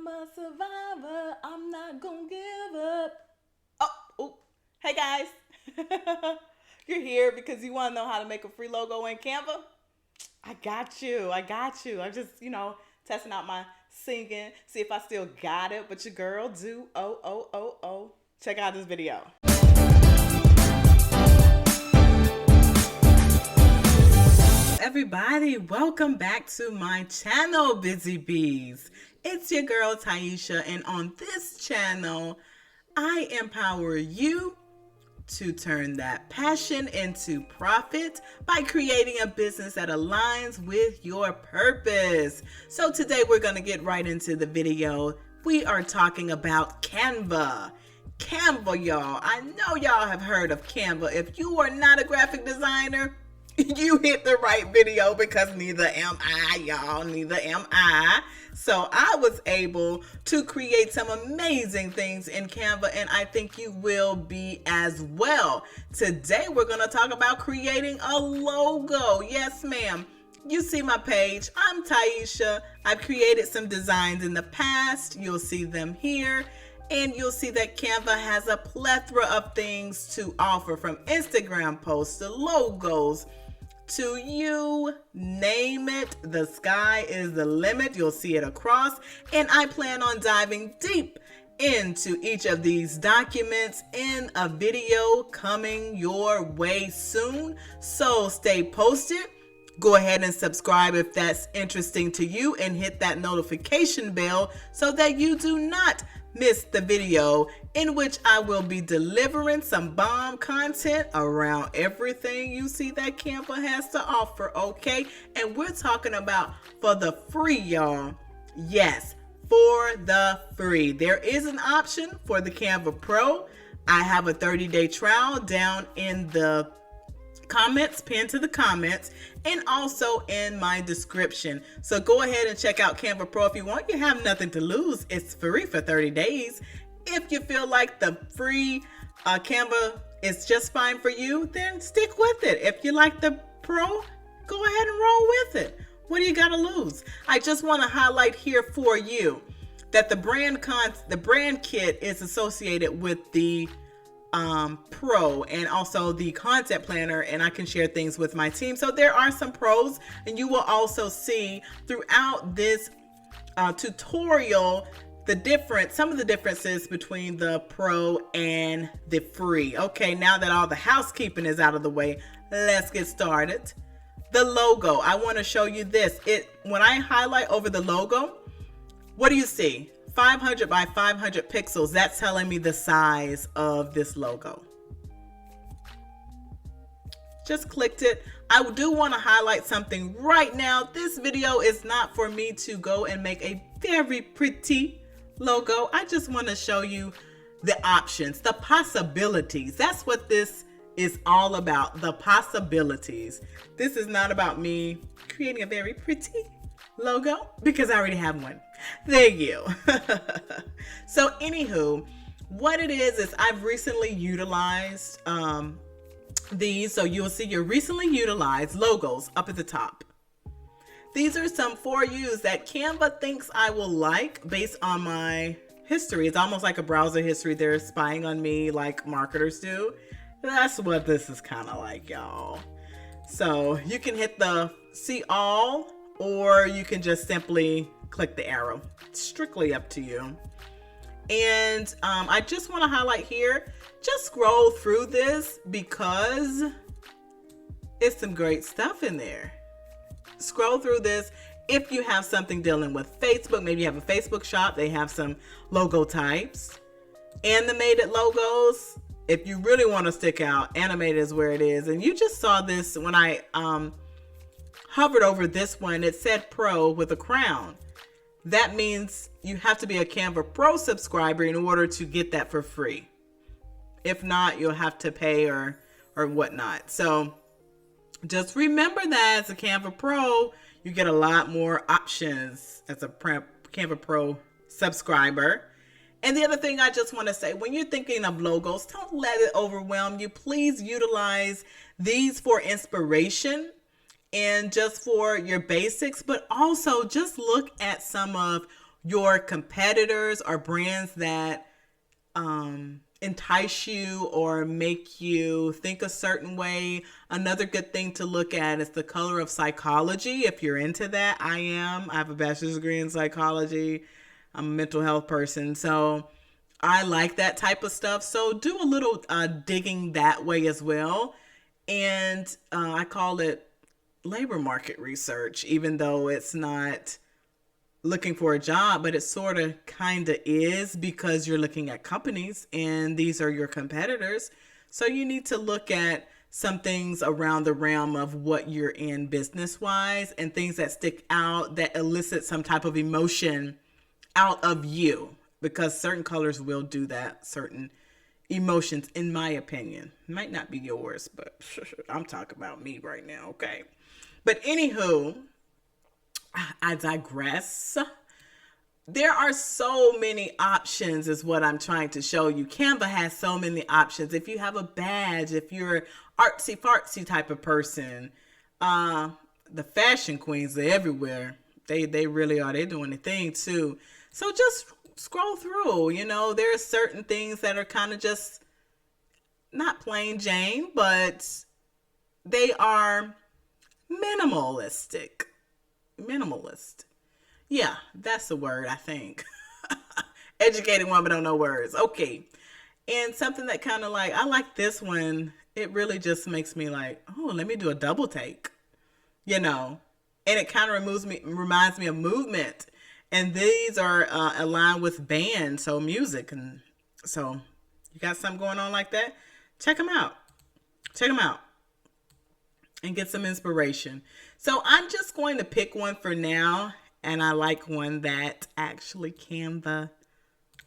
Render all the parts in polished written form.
I'm a survivor. I'm not gonna give up. Oh, hey guys. You're here because you want to know how to make a free logo in Canva? I got you. I'm just, testing out my singing, see if I still got it. But your girl do. Oh. Check out this video. Everybody, welcome back to my channel, Busy Bees. It's your girl Taisha, and on this channel, I empower you to turn that passion into profit by creating a business that aligns with your purpose. So today we're going to get right into the video. We are talking about Canva. Canva, y'all. I know y'all have heard of Canva. If you are not a graphic designer, you hit the right video, because neither am I, y'all. Neither am I. So I was able to create some amazing things in Canva, and I think you will be as well. Today we're going to talk about creating a logo. Yes, ma'am. You see my page. I'm Taisha. I've created some designs in the past. You'll see them here. And you'll see that Canva has a plethora of things to offer, from Instagram posts to logos to you name it. The sky is the limit. You'll see it across. And I plan on diving deep into each of these documents in a video coming your way soon. So stay posted. Go ahead and subscribe if that's interesting to you, and hit that notification bell so that you do not miss the video in which I will be delivering some bomb content around everything you see that Canva has to offer, okay? And we're talking about for the free, y'all. Yes, for the free. There is an option for the Canva Pro. I have a 30-day trial down in the comments, pinned to the comments, and also in my description. So go ahead and check out Canva Pro if you want. You have nothing to lose. It's free for 30 days. If you feel like the free Canva is just fine for you, then stick with it. If you like the Pro, go ahead and roll with it. What do you got to lose? I just want to highlight here for you that the brand kit is associated with the Pro and also the content planner, and I can share things with my team. So there are some pros, and you will also see throughout this tutorial some of the differences between the Pro and the free. Okay, now that all the housekeeping is out of the way, let's get started. The logo, I want to show you this. When I highlight over the logo, what do you see? 500 by 500 pixels. That's telling me the size of this logo. Just clicked it. I do want to highlight something right now. This video is not for me to go and make a very pretty logo. I just want to show you the options, the possibilities. That's what this is all about, the possibilities. This is not about me creating a very pretty logo, because I already have one. Thank you. So anywho, what it is I've recently utilized these. So you'll see your recently utilized logos up at the top. These are some for yous that Canva thinks I will like based on my history. It's almost like a browser history. They're spying on me like marketers do. That's what this is kind of like, y'all. So you can hit the see all, or you can just simply click the arrow. It's strictly up to you. And I just want to highlight here, just scroll through this because it's some great stuff in there. Scroll through this. If you have something dealing with Facebook, maybe you have a Facebook shop, they have some logo types. Animated logos, if you really want to stick out, animated is where it is. And you just saw this when I hovered over this one. It said Pro with a crown. That means you have to be a Canva Pro subscriber in order to get that for free. If not, you'll have to pay or whatnot. So just remember that as a Canva Pro, you get a lot more options as a Canva Pro subscriber. And the other thing I just want to say, when you're thinking of logos, don't let it overwhelm you. Please utilize these for inspiration and just for your basics, but also just look at some of your competitors or brands that entice you or make you think a certain way. Another good thing to look at is the color of psychology. If you're into that, I have a bachelor's degree in psychology. I'm a mental health person. So I like that type of stuff. So do a little digging that way as well. And I call it labor market research, even though it's not looking for a job, but it sort of kind of is, because you're looking at companies and these are your competitors. So you need to look at some things around the realm of what you're in business wise and things that stick out that elicit some type of emotion out of you, because certain colors will do that. Certain emotions, in my opinion, might not be yours, but I'm talking about me right now. Okay. But anywho, I digress. There are so many options is what I'm trying to show you. Canva has so many options. If you have a badge, if you're artsy fartsy type of person, the fashion queens, they're everywhere. They really are. They're doing the thing too. So just scroll through, there are certain things that are kind of just not plain Jane, but they are minimalistic. Minimalist. Yeah, that's the word, I think. Educated woman don't know words. Okay. And something that kind of like, I like this one. It really just makes me like, oh, let me do a double take, And it kind of reminds me of movement. And these are aligned with band, so music. And so you got something going on like that? Check them out. Check them out. And get some inspiration. So I'm just going to pick one for now. And I like one that actually Canva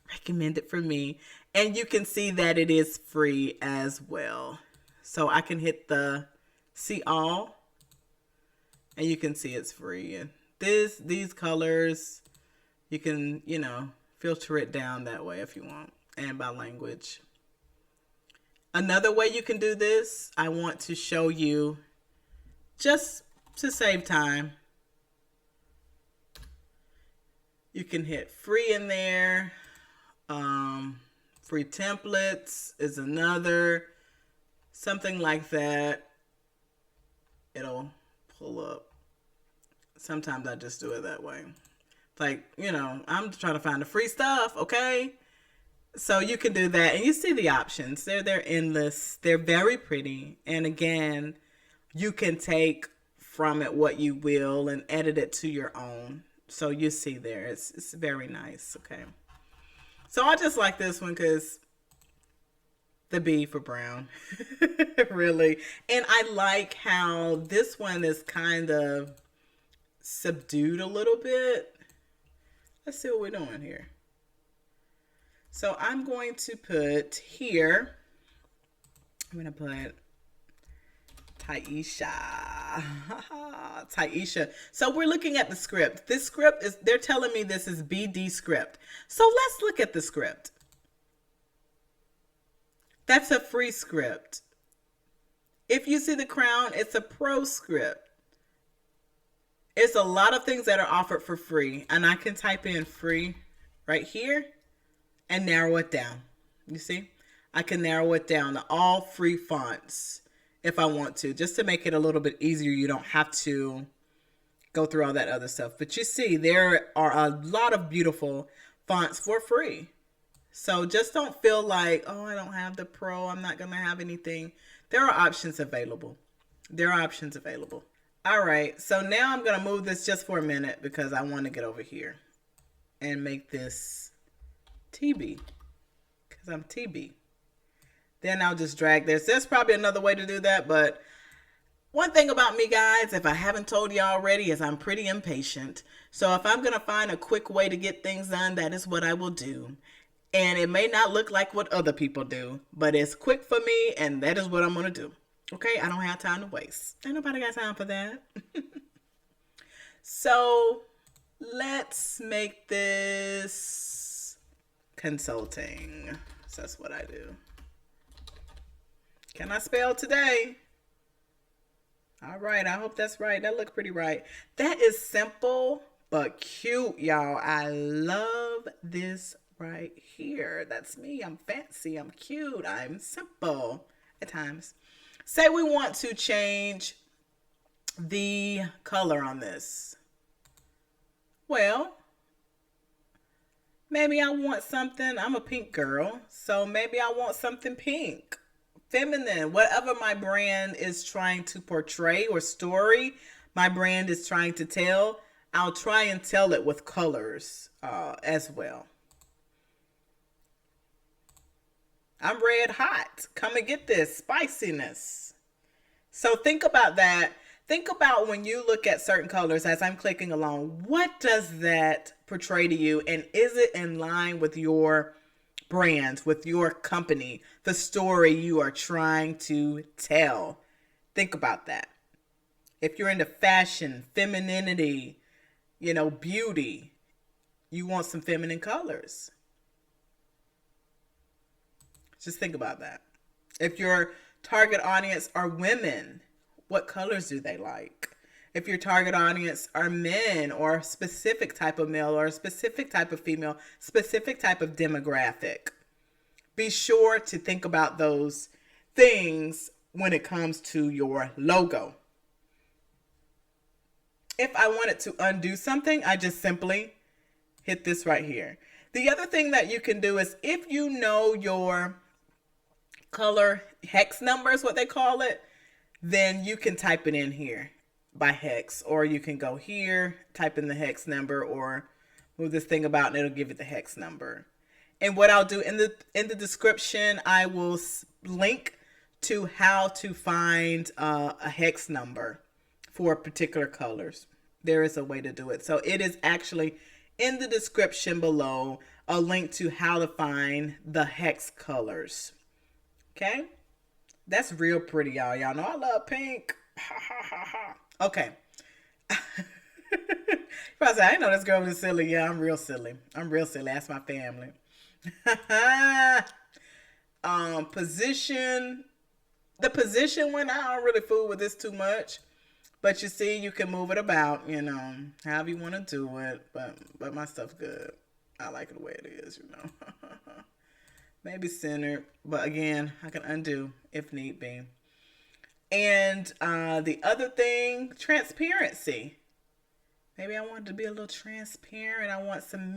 recommended for me. And you can see that it is free as well. So I can hit the see all. And you can see it's free. And these colors, you can, filter it down that way if you want. And by language. Another way you can do this, I want to show you, just to save time. You can hit free in there. Free templates is another. Something like that. It'll pull up. Sometimes I just do it that way. Like, I'm trying to find the free stuff, okay? So you can do that. And you see the options. They're endless. They're very pretty. And again, you can take from it what you will and edit it to your own. So you see there, it's very nice. Okay. So I just like this one because the B for brown, really. And I like how this one is kind of subdued a little bit. Let's see what we're doing here. So I'm going to put here, I'm going to put Taisha. Taisha. So we're looking at the script. This script is, they're telling me this is BD script. So let's look at the script. That's a free script. If you see the crown, it's a pro script. It's a lot of things that are offered for free. And I can type in free right here and narrow it down. You see? I can narrow it down to all free fonts if I want to, just to make it a little bit easier. You don't have to go through all that other stuff. But you see, there are a lot of beautiful fonts for free. So just don't feel like, oh, I don't have the pro, I'm not going to have anything. There are options available. There are options available. All right, so now I'm going to move this just for a minute because I want to get over here and make this TB because I'm TB. Then I'll just drag this. There's probably another way to do that, but one thing about me, guys, if I haven't told you already, is I'm pretty impatient. So if I'm going to find a quick way to get things done, that is what I will do. And it may not look like what other people do, but it's quick for me, and that is what I'm going to do. Okay? I don't have time to waste. Ain't nobody got time for that. So let's make this consulting. So that's what I do. Can I spell today? All right. I hope that's right. That looks pretty right. That is simple, but cute, y'all. I love this right here. That's me. I'm fancy. I'm cute. I'm simple at times. Say we want to change the color on this. Well, maybe I want something. I'm a pink girl, so maybe I want something pink, feminine, whatever my brand is trying to portray or story my brand is trying to tell. I'll try and tell it with colors as well. I'm red hot. Come and get this spiciness. So think about that. Think about when you look at certain colors as I'm clicking along, what does that portray to you? And is it in line with your brand, with your company, the story you are trying to tell? Think about that. If you're into fashion, femininity, beauty, you want some feminine colors. Just think about that. If your target audience are women, what colors do they like? If your target audience are men, or a specific type of male, or a specific type of female, specific type of demographic, be sure to think about those things when it comes to your logo. If I wanted to undo something, I just simply hit this right here. The other thing that you can do is, if you know your color hex number is what they call it, then you can type it in here by hex, or you can go here, type in the hex number, or move this thing about and it'll give you the hex number. And what I'll do in the description, I will link to how to find a hex number for particular colors. There is a way to do it. So it is actually in the description below, a link to how to find the hex colors. Okay? That's real pretty, y'all. Y'all know I love pink. Ha ha ha ha. Okay. If I say, I know this girl was silly. Yeah, I'm real silly. I'm real silly. That's my family. Position. The position one, I don't really fool with this too much. But you see, you can move it about, however you want to do it. But my stuff's good. I like it the way it is, Maybe centered, but again, I can undo if need be. And the other thing, transparency. Maybe I want it to be a little transparent. I want some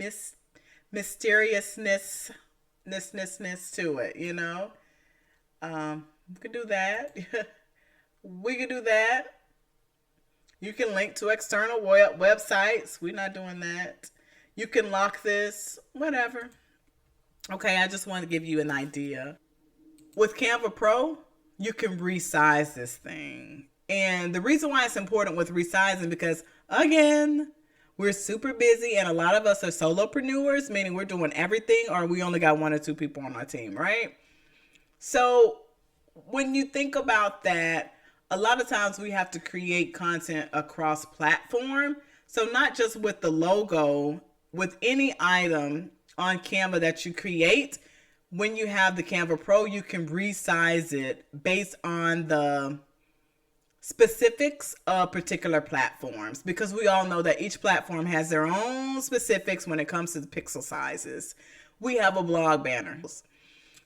mysteriousness to it, We could do that. We could do that. You can link to external websites. We're not doing that. You can lock this, whatever. Okay, I just want to give you an idea. With Canva Pro, you can resize this thing. And the reason why it's important with resizing, because again, we're super busy and a lot of us are solopreneurs, meaning we're doing everything, or we only got 1 or 2 people on our team, right? So when you think about that, a lot of times we have to create content across platform. So not just with the logo, with any item on Canva that you create, when you have the Canva Pro, you can resize it based on the specifics of particular platforms, because we all know that each platform has their own specifics when it comes to the pixel sizes. We have a blog banner,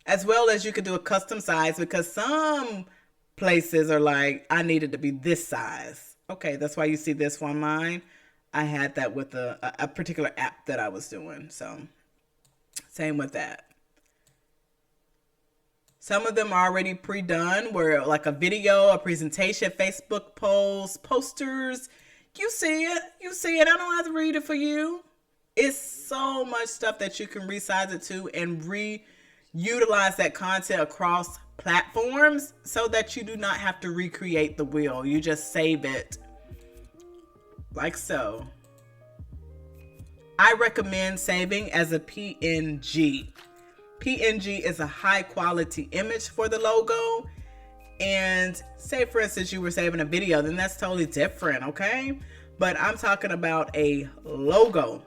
as well as you could do a custom size, because some places are like, I need it to be this size. Okay, that's why you see this one mine. I had that with a particular app that I was doing. So same with that. Some of them are already pre-done, where like a video, a presentation, Facebook post, posters. You see it. I don't have to read it for you. It's so much stuff that you can resize it to and reutilize that content across platforms, so that you do not have to recreate the wheel. You just save it like so. I recommend saving as a PNG. PNG is a high quality image for the logo. And say, for instance, you were saving a video, then that's totally different, okay? But I'm talking about a logo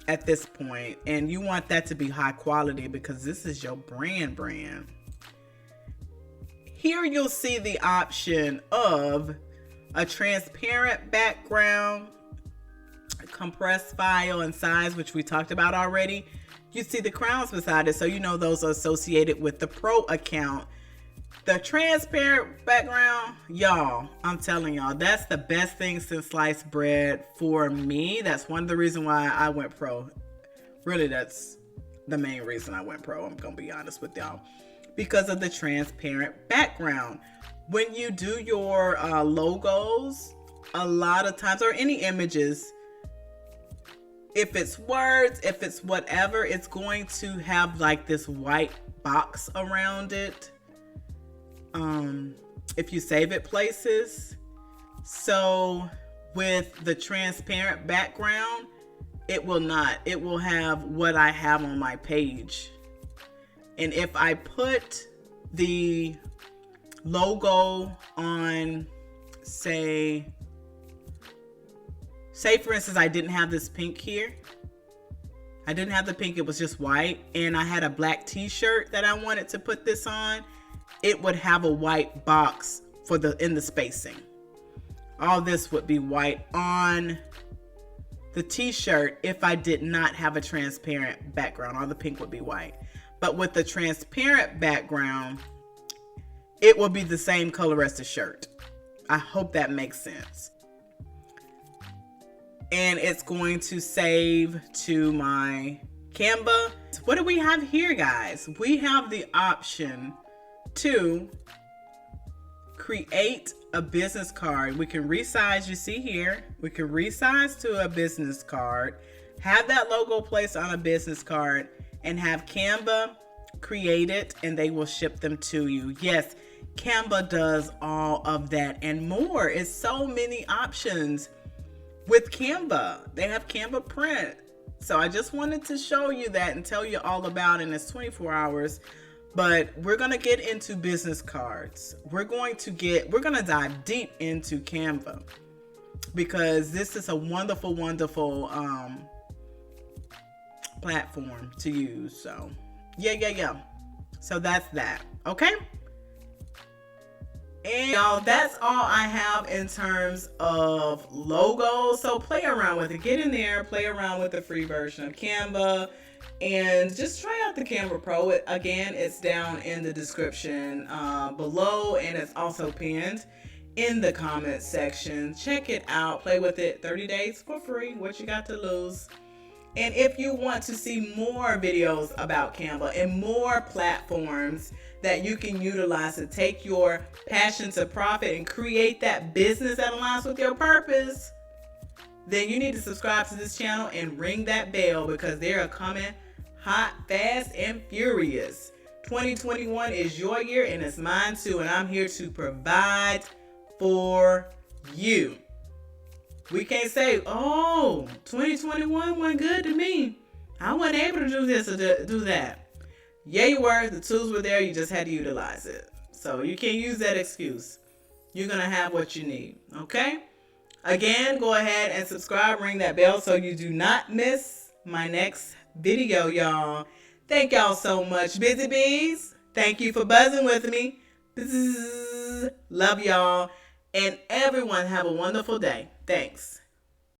at this point, and you want that to be high quality because this is your brand. Here you'll see the option of a transparent background, compressed file and size, which we talked about already, you see the crowns beside it. So you know those are associated with the pro account. The transparent background, y'all, I'm telling y'all, that's the best thing since sliced bread for me. That's one of the reasons why I went pro. Really, that's the main reason I went pro. I'm going to be honest with y'all. Because of the transparent background. When you do your logos, a lot of times, or any images, if it's words, if it's whatever, it's going to have like this white box around it. If you save it places. So with the transparent background, it will not. It will have what I have on my page. And if I put the logo on, say for instance, I didn't have this pink here. I didn't have the pink, it was just white. And I had a black t-shirt that I wanted to put this on. It would have a white box for in the spacing. All this would be white on the t-shirt if I did not have a transparent background. All the pink would be white. But with the transparent background, it will be the same color as the shirt. I hope that makes sense. And it's going to save to my Canva. What do we have here, guys? We have the option to create a business card. We can resize, you see here, we can resize to a business card, have that logo placed on a business card, and have Canva create it, and they will ship them to you. Yes, Canva does all of that and more. It's so many options with Canva. They have Canva print. So I just wanted to show you that and tell you all about it. And it's 24 hours. But we're going to get into business cards. We're going to dive deep into Canva because this is a wonderful, wonderful platform to use. So yeah. So that's that. Okay. And y'all, that's all I have in terms of logos. So play around with it. Get in there, play around with the free version of Canva. And just try out the Canva Pro. Again, it's down in the description below, and it's also pinned in the comment section. Check it out. Play with it 30 days for free. What you got to lose? And if you want to see more videos about Canva and more platforms that you can utilize to take your passion to profit and create that business that aligns with your purpose, then you need to subscribe to this channel and ring that bell because they are coming hot, fast, and furious. 2021 is your year and it's mine too, and I'm here to provide for you. We can't say, oh, 2021 went good to me. I wasn't able to do this or do that. Yeah, you were. The tools were there. You just had to utilize it. So you can't use that excuse. You're going to have what you need. Okay? Again, go ahead and subscribe, ring that bell so you do not miss my next video, y'all. Thank y'all so much, Busy Bees. Thank you for buzzing with me. Love y'all. And everyone have a wonderful day. Thanks.